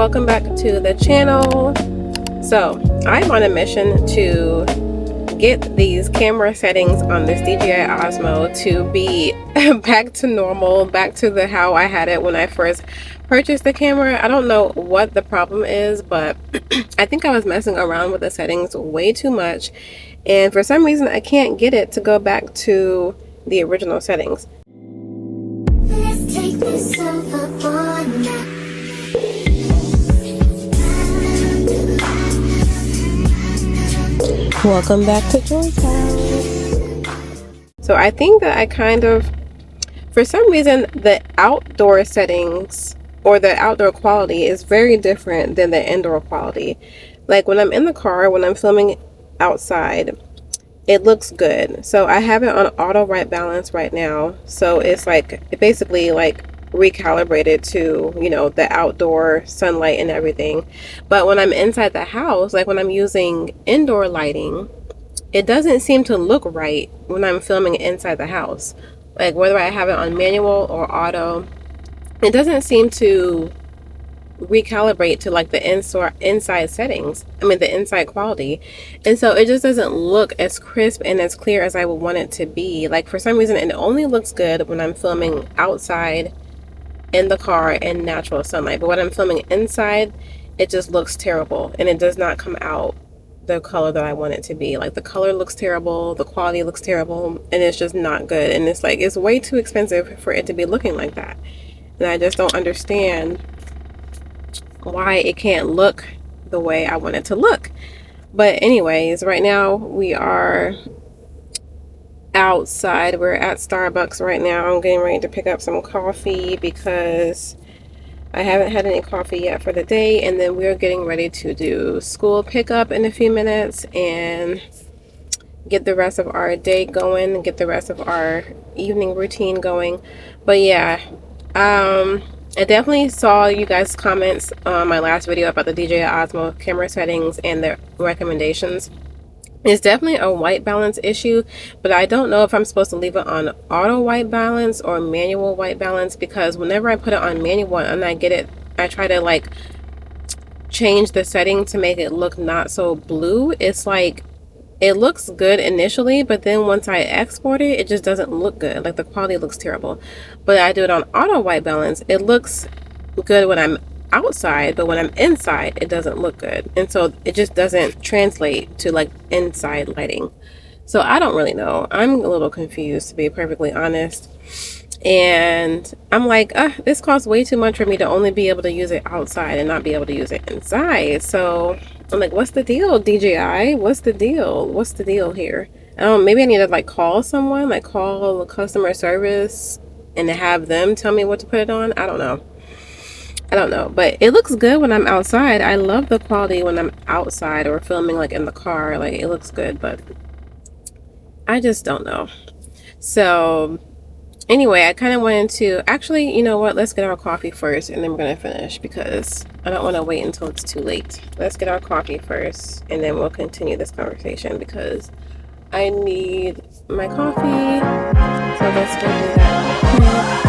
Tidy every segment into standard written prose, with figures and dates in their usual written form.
welcome back to the channel. So I'm on a mission to get these camera settings on this DJI Osmo to be back to normal, back to how I had it when I first purchased the camera. I don't know what the problem is, but I think I was messing around with the settings way too much, and for some reason I can't get it to go back to the original settings. Let's take this overboard now. Welcome back to Joy's house. So I think that I kind of, for some reason, the outdoor settings or the outdoor quality is very different than the indoor quality. Like when I'm in the car, when I'm filming outside, it looks good. So I have it on auto white balance right now. So it's like basically like recalibrated to, you know, the outdoor sunlight and everything. But when I'm inside the house, like when I'm using indoor lighting, it doesn't seem to look right when I'm filming inside the house. Like whether I have it on manual or auto, it doesn't seem to recalibrate to like the inside settings, the inside quality, and so it just doesn't look as crisp and as clear as I would want it to be. Like for some reason it only looks good when I'm filming outside in the car in natural sunlight, but when I'm filming inside, it just looks terrible and it does not come out the color that I want it to be. Like the color looks terrible, the quality looks terrible, and it's just not good. And it's like, it's way too expensive for it to be looking like that, and I just don't understand why it can't look the way I want it to look. But anyways, right now we are outside. We're at Starbucks right now. I'm getting ready to pick up some coffee because I haven't had any coffee yet for the day, and then we're getting ready to do school pickup in a few minutes and get the rest of our day going, get the rest of our evening routine going. But yeah, I definitely saw you guys' comments on my last video about the DJI Osmo camera settings and the recommendations. It's definitely a white balance issue, but I don't know if I'm supposed to leave it on auto white balance or manual white balance, because whenever I put it on manual and I get it, I try to like change the setting to make it look not so blue. It's like it looks good initially, but then once I export it, it just doesn't look good. Like the quality looks terrible. But I do it on auto white balance, it looks good when I'm outside, but when I'm inside, it doesn't look good, and so it just doesn't translate to like inside lighting. So I don't really know. I'm a little confused, to be perfectly honest, and I'm like, this costs way too much for me to only be able to use it outside and not be able to use it inside. So I'm like, what's the deal, DJI? What's the deal here? Maybe I need to like call someone, like call customer service and have them tell me what to put it on. I don't know, but it looks good when I'm outside. I love the quality when I'm outside or filming like in the car. Like it looks good, but I just don't know. So anyway, I kind of wanted to actually, you know what, let's get our coffee first and then we're gonna finish, because I don't want to wait until it's too late. Let's get our coffee first and then we'll continue this conversation, because I need my coffee. So let's go do that.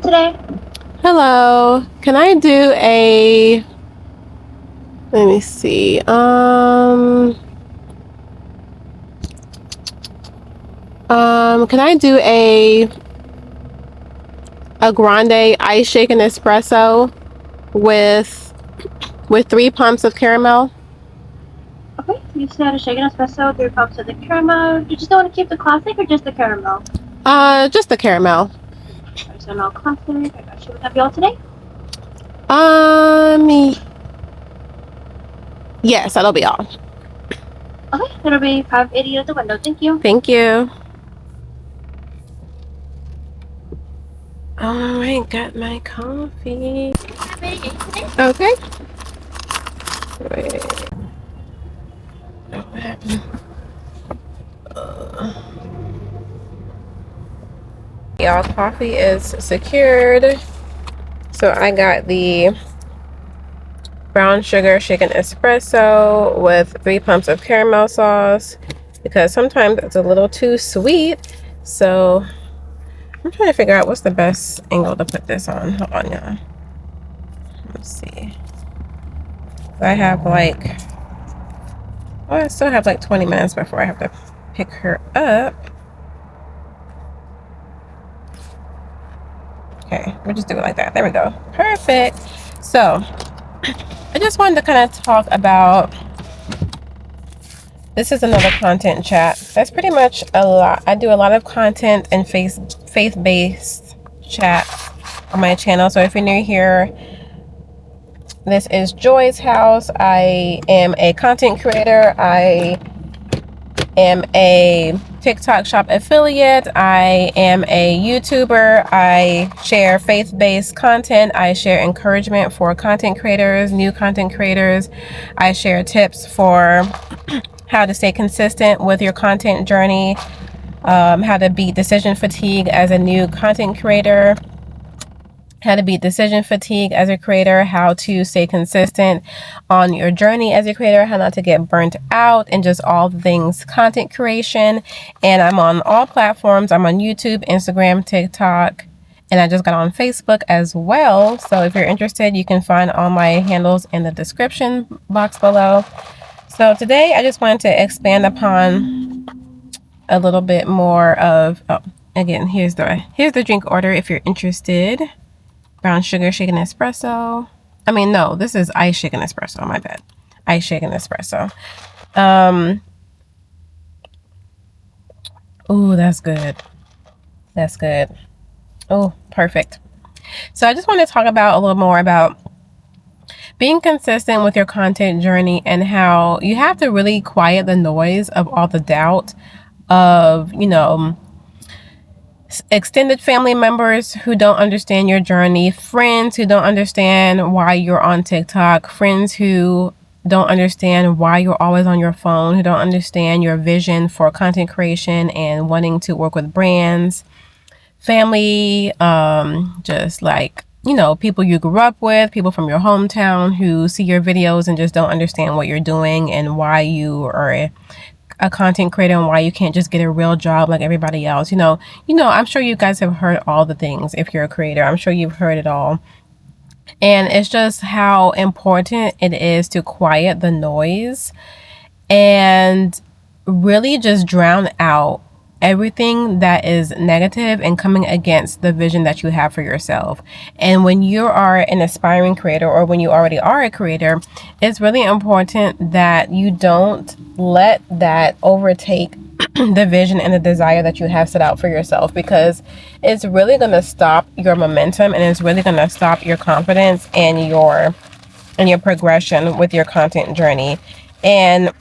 Today. Hello, can I do a, let me see, can I do a grande ice shaken espresso with 3 pumps of caramel? Okay, you said a shaken espresso, 3 cups of the caramel. You just don't want to keep the classic or just the caramel? Just the caramel. Caramel classic. I got you. Would that be all today? Yeah. Yes, that'll be all. Okay, that'll be $5.80 at the window. Thank you. Thank you. All right, got my coffee. Okay. Wait. What happened? Y'all, coffee is secured. So I got the brown sugar shaken espresso with 3 pumps of caramel sauce because sometimes it's a little too sweet. So I'm trying to figure out what's the best angle to put this on. Hold on, y'all. Let's see. I have like, oh, I still have like 20 minutes before I have to pick her up. Okay, we'll just do it like that. There we go. Perfect. So I just wanted to kind of talk about, this is another content chat. That's pretty much a lot. I do a lot of content and faith-based chat on my channel. So if you're new here, this is Joy's house. I am a content creator. I am a TikTok shop affiliate. I am a YouTuber. I share faith-based content. I share encouragement for content creators, new content creators. I share tips for how to stay consistent with your content journey, how to beat decision fatigue as a new content creator, how to beat decision fatigue as a creator, how to stay consistent on your journey as a creator, how not to get burnt out, and just all things content creation. And I'm on all platforms. I'm on YouTube, Instagram, TikTok, and I just got on Facebook as well. So if you're interested, you can find all my handles in the description box below. So today I just wanted to expand upon a little bit more of, oh, again, here's the drink order if you're interested. Brown sugar shaken espresso. I mean, no, this is ice shaken espresso. My bad. Ice shaken espresso. Oh, that's good. That's good. Oh, perfect. So I just want to talk about a little more about being consistent with your content journey and how you have to really quiet the noise of all the doubt of, you know, extended family members who don't understand your journey, friends who don't understand why you're on TikTok, friends who don't understand why you're always on your phone, who don't understand your vision for content creation and wanting to work with brands, family, just like, you know, people you grew up with, people from your hometown who see your videos and just don't understand what you're doing and why you are a content creator and why you can't just get a real job like everybody else. You know, I'm sure you guys have heard all the things. If you're a creator, I'm sure you've heard it all. And it's just how important it is to quiet the noise and really just drown out everything that is negative and coming against the vision that you have for yourself. And when you are an aspiring creator, or when you already are a creator, it's really important that you don't let that overtake the vision and the desire that you have set out for yourself, because it's really going to stop your momentum and it's really going to stop your confidence and your progression with your content journey. And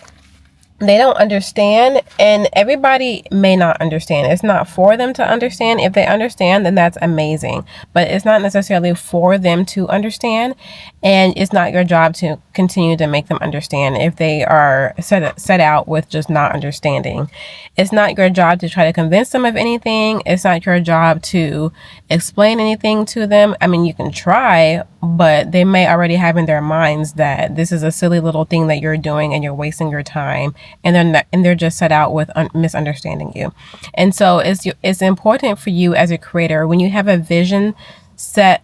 they don't understand, and everybody may not understand. It's not for them to understand. If they understand, then that's amazing, but it's not necessarily for them to understand, and it's not your job to continue to make them understand if they are set out with just not understanding. It's not your job to try to convince them of anything. It's not your job to explain anything to them. I mean, you can try, but they may already have in their minds that this is a silly little thing that you're doing and you're wasting your time, and they're just set out with misunderstanding you. And so it's important for you as a creator, when you have a vision set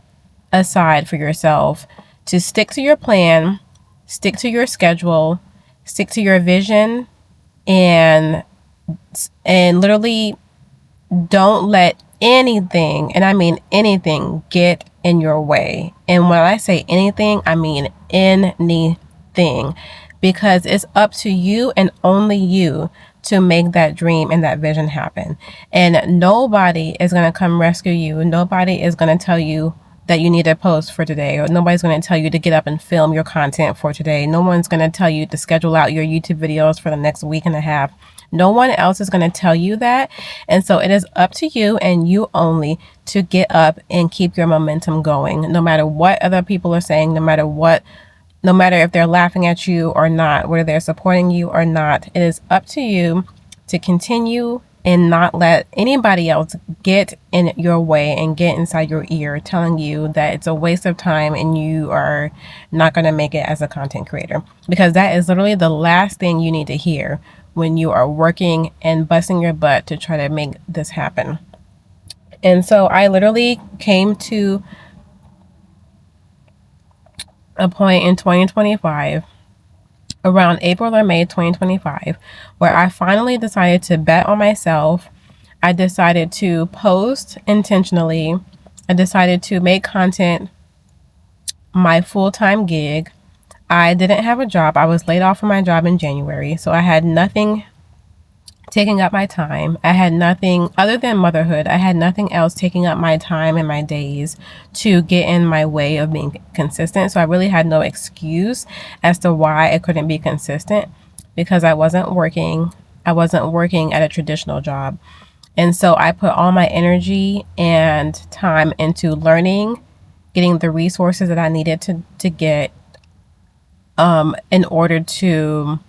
aside for yourself, to stick to your plan, stick to your schedule, stick to your vision, and literally don't let anything, and I mean anything, get in your way. And when I say anything, I mean anything, because it's up to you and only you to make that dream and that vision happen. And nobody is going to come rescue you. Nobody is going to tell you that you need to post for today, or nobody's going to tell you to get up and film your content for today. No one's going to tell you to schedule out your YouTube videos for the next week and a half. No one else is going to tell you that. And so it is up to you and you only to get up and keep your momentum going, no matter what other people are saying, no matter if they're laughing at you or not, whether they're supporting you or not. It is up to you to continue and not let anybody else get in your way and get inside your ear telling you that it's a waste of time and you are not going to make it as a content creator, because that is literally the last thing you need to hear when you are working and busting your butt to try to make this happen. And so I literally came to a point in 2025, around April or May 2025, where I finally decided to bet on myself. I decided to post intentionally. I decided to make content my full-time gig. I didn't have a job. I was laid off from my job in January, so I had nothing taking up my time. I had nothing other than motherhood. I had nothing else taking up my time and my days to get in my way of being consistent. So I really had no excuse as to why I couldn't be consistent, because I wasn't working. I wasn't working at a traditional job. And so I put all my energy and time into learning, getting the resources that I needed to get in order to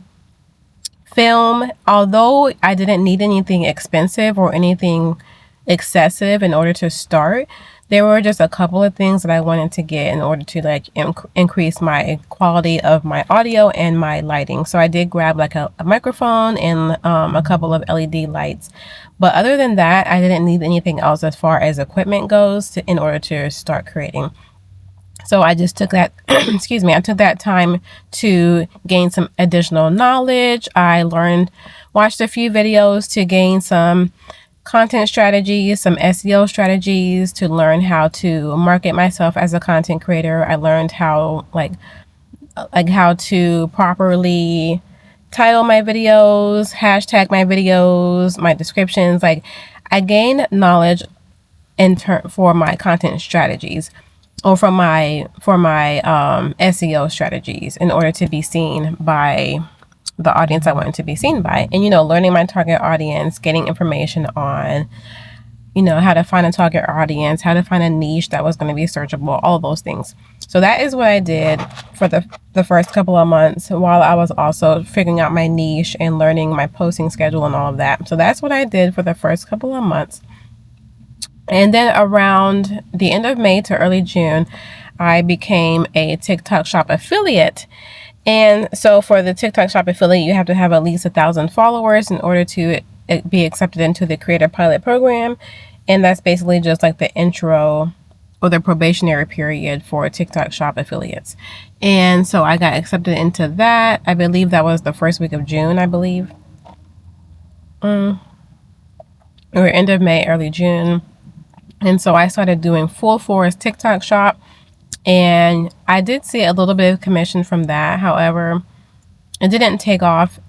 film. Although I didn't need anything expensive or anything excessive in order to start, there were just a couple of things that I wanted to get in order to increase my quality of my audio and my lighting. So I did grab like a microphone and a couple of LED lights. But other than that, I didn't need anything else as far as equipment goes in order to start creating. So I just took that, I took that time to gain some additional knowledge. I watched a few videos to gain some content strategies, some SEO strategies, to learn how to market myself as a content creator. I learned how how to properly title my videos, hashtag my videos, my descriptions. I gained knowledge for my content strategies, or for my SEO strategies, in order to be seen by the audience I wanted to be seen by. And, learning my target audience, getting information on, how to find a target audience, how to find a niche that was going to be searchable, all of those things. So that is what I did for the first couple of months, while I was also figuring out my niche and learning my posting schedule and all of that. So that's what I did for the first couple of months. And then around the end of May to early June, I became a TikTok Shop affiliate. And so for the TikTok Shop affiliate, you have to have at least 1,000 followers in order to be accepted into the Creator Pilot Program. And that's basically just like the intro or the probationary period for TikTok Shop affiliates. And so I got accepted into that. I believe that was the first week of June, I believe. Or end of May, early June. And so I started doing full force TikTok Shop, and I did see a little bit of commission from that. However, it didn't take off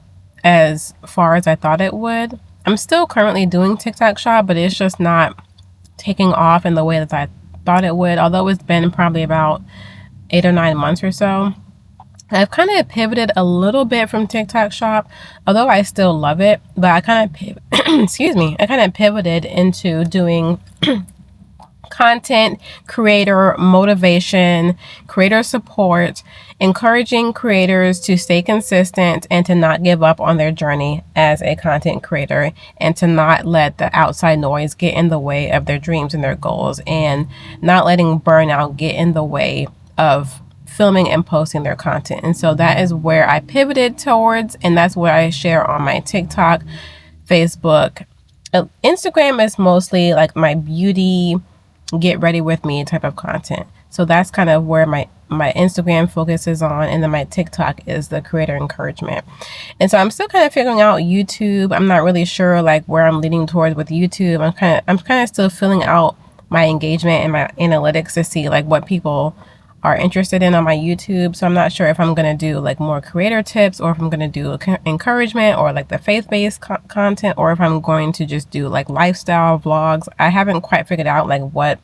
as far as I thought it would. I'm still currently doing TikTok Shop, but it's just not taking off in the way that I thought it would, although it's been probably about 8 or 9 months or so. I've kind of pivoted a little bit from TikTok Shop, although I still love it, but I kind of pivoted into doing content creator motivation, creator support, encouraging creators to stay consistent and to not give up on their journey as a content creator, and to not let the outside noise get in the way of their dreams and their goals, and not letting burnout get in the way of filming and posting their content. And so that is where I pivoted towards, and that's what I share on my TikTok, Facebook. Instagram is mostly like my beauty, get ready with me type of content. So that's kind of where my Instagram focuses on, and then my TikTok is the creator encouragement. And so I'm still kind of figuring out YouTube. I'm not really sure where I'm leaning towards with YouTube. I'm kind of still filling out my engagement and my analytics to see what people are interested in on my YouTube. So I'm not sure if I'm going to do more creator tips, or if I'm going to do encouragement, or the faith-based content, or if I'm going to just do lifestyle vlogs. I haven't quite figured out what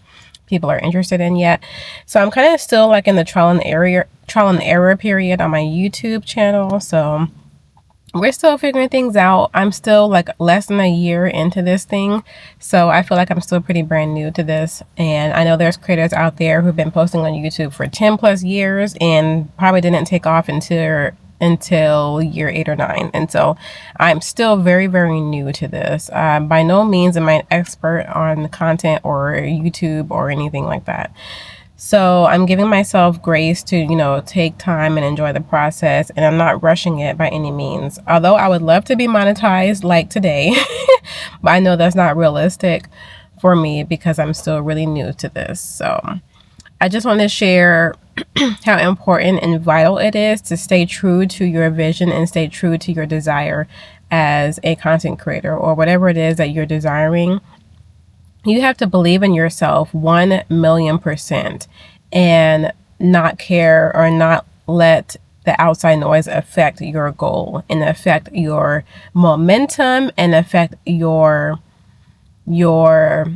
people are interested in yet. So I'm kind of still like in the trial and error period on my YouTube channel. So we're still figuring things out. I'm still like less than a year into this thing, so I feel like I'm still pretty brand new to this. And I know there's creators out there who've been posting on YouTube for 10 plus years and probably didn't take off until year 8 or 9. And so I'm still very, very new to this. By no means am I an expert on content or YouTube or anything like that. So I'm giving myself grace to, take time and enjoy the process, and I'm not rushing it by any means. Although I would love to be monetized like today, but I know that's not realistic for me because I'm still really new to this. So I just want to share how important and vital it is to stay true to your vision and stay true to your desire as a content creator or whatever it is that you're desiring. You have to believe in yourself 1,000,000% and not care or not let the outside noise affect your goal and affect your momentum and affect your what's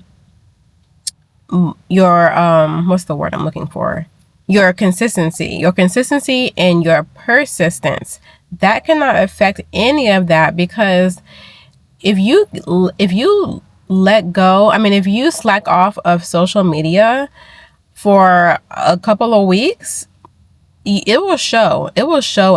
the word I'm looking for? Your consistency and your persistence. That cannot affect any of that, because if you let go, if you slack off of social media for a couple of weeks, it will show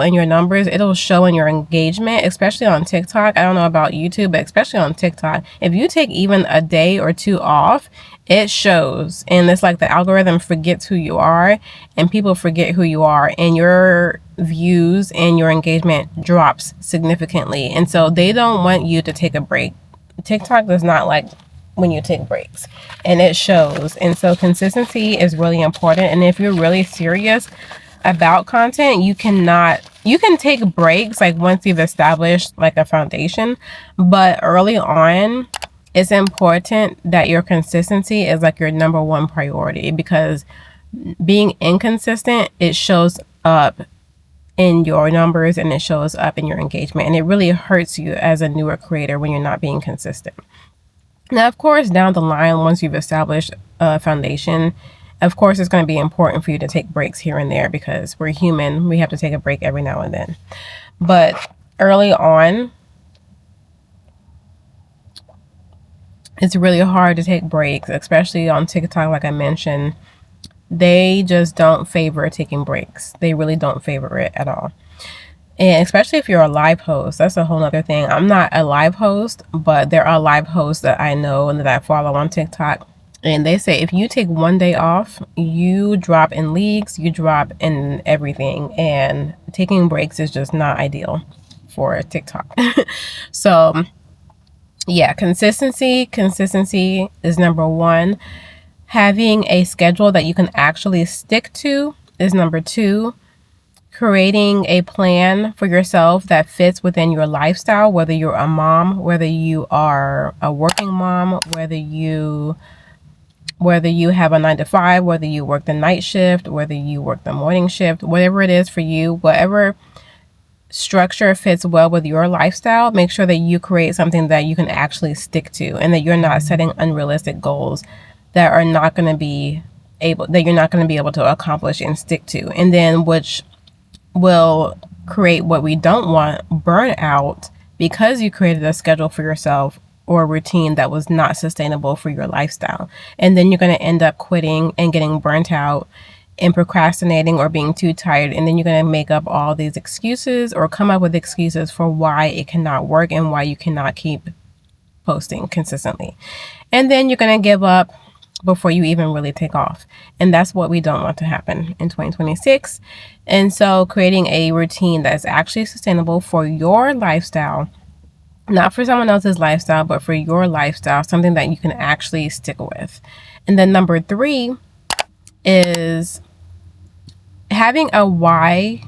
in your numbers. It'll show in your engagement, especially on TikTok. I don't know about YouTube, but especially on TikTok, if you take even a day or two off, it shows. And it's like the algorithm forgets who you are, and people forget who you are, and your views and your engagement drops significantly. And so they don't want you to take a break. TikTok does not like when you take breaks, and it shows. And so consistency is really important. And if you're really serious about content, you can take breaks like once you've established like a foundation, but early on it's important that your consistency is like your number one priority, because being inconsistent, it shows up in your numbers and it shows up in your engagement, and it really hurts you as a newer creator when you're not being consistent. Now, of course, down the line, once you've established a foundation, of course, it's going to be important for you to take breaks here and there, because we're human. We have to take a break every now and then. But early on, it's really hard to take breaks, especially on TikTok. Like I mentioned, they just don't favor taking breaks. They really don't favor it at all. And especially if you're a live host, that's a whole other thing. I'm not a live host, but there are live hosts that I know and that I follow on TikTok. And they say if you take one day off, you drop in leagues, you drop in everything. And taking breaks is just not ideal for TikTok. So yeah, consistency is number one. Having a schedule that you can actually stick to is number two. Creating a plan for yourself that fits within your lifestyle, whether you're a mom, whether you are a working mom, whether you have a 9-to-5, whether you work the night shift, whether you work the morning shift, whatever it is for you, whatever structure fits well with your lifestyle, make sure that you create something that you can actually stick to, and that you're not setting unrealistic goals that you're not going to be able to accomplish and stick to, and then which will create what we don't want, burnout, because you created a schedule for yourself or a routine that was not sustainable for your lifestyle. And then you're going to end up quitting and getting burnt out and procrastinating or being too tired. And then you're going to make up all these excuses or come up with excuses for why it cannot work and why you cannot keep posting consistently. And then you're going to give up before you even really take off. And that's what we don't want to happen in 2026. And so creating a routine that's actually sustainable for your lifestyle, not for someone else's lifestyle, but for your lifestyle, something that you can actually stick with. And then number three is having a why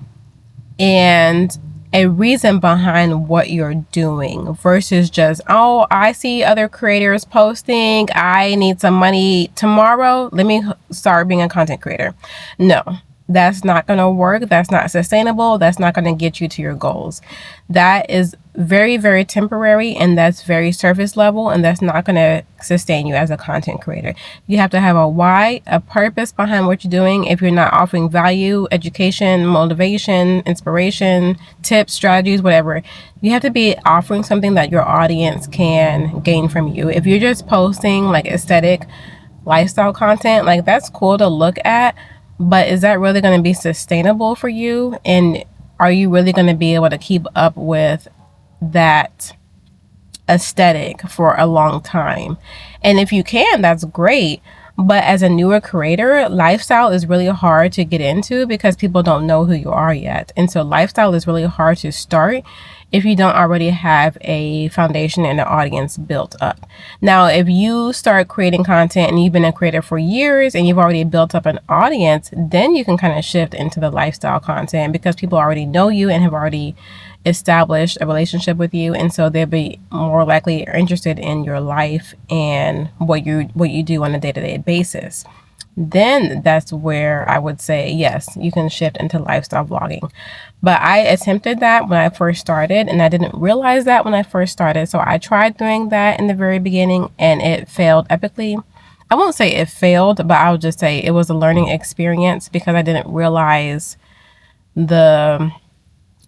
and a reason behind what you're doing versus just, oh, I see other creators posting, I need some money tomorrow, let me start being a content creator. No, that's not going to work. That's not sustainable. That's not going to get you to your goals. That is very, very temporary, and that's very surface level, and that's not going to sustain you as a content creator. You have to have a why, a purpose behind what you're doing. If you're not offering value, education, motivation, inspiration, tips, strategies, whatever, you have to be offering something that your audience can gain from you. If you're just posting like aesthetic lifestyle content, like that's cool to look at, but is that really going to be sustainable for you? And are you really going to be able to keep up with that aesthetic for a long time? And if you can, that's great. But as a newer creator, lifestyle is really hard to get into because people don't know who you are yet. And so lifestyle is really hard to start if you don't already have a foundation and an audience built up. Now, if you start creating content and you've been a creator for years and you've already built up an audience, then you can kind of shift into the lifestyle content because people already know you and have already established a relationship with you, and so they'll be more likely interested in your life and what you do on a day-to-day basis. Then that's where I would say yes, you can shift into lifestyle vlogging. But I attempted that when I first started, and I didn't realize that when I first started. So I tried doing that in the very beginning, and it failed epically. I won't say it failed, but I'll just say it was a learning experience because I didn't realize the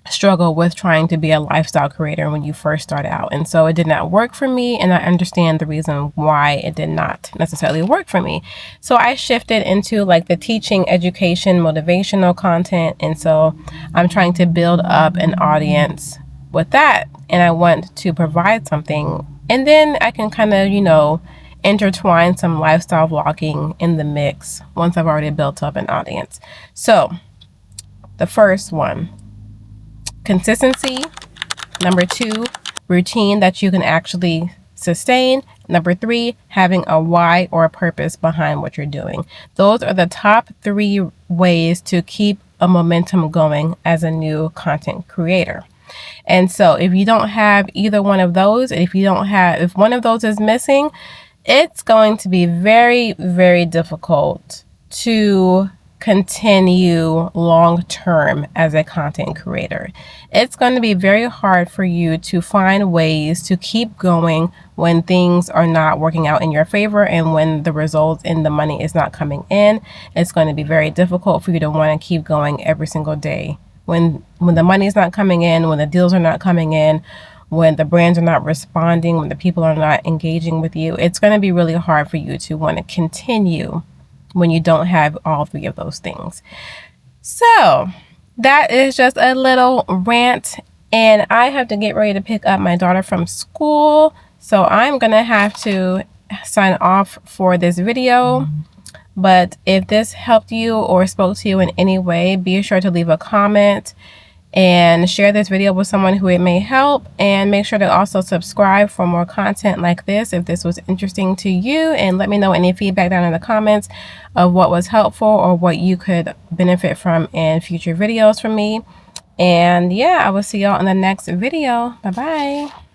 struggle with trying to be a lifestyle creator when you first start out. And so it did not work for me, and I understand the reason why it did not necessarily work for me. So I shifted into like the teaching, education, motivational content, and so I'm trying to build up an audience with that, and I want to provide something, and then I can kind of intertwine some lifestyle vlogging in the mix once I've already built up an audience. So the first one, consistency. Number 2, routine that you can actually sustain. Number 3, having a why or a purpose behind what you're doing. Those are the top 3 ways to keep a momentum going as a new content creator. And so if you don't have either one of those, if one of those is missing, it's going to be very, very difficult to continue long term as a content creator. It's going to be very hard for you to find ways to keep going when things are not working out in your favor and when the results and the money is not coming in. It's going to be very difficult for you to want to keep going every single day. When the money is not coming in, when the deals are not coming in, when the brands are not responding, when the people are not engaging with you, it's going to be really hard for you to want to continue when you don't have all 3 of those things. So that is just a little rant, and I have to get ready to pick up my daughter from school. So I'm going to have to sign off for this video. But if this helped you or spoke to you in any way, be sure to leave a comment and share this video with someone who it may help, and make sure to also subscribe for more content like this if this was interesting to you, and let me know any feedback down in the comments of what was helpful or what you could benefit from in future videos from me. And yeah, I will see y'all in the next video. Bye bye.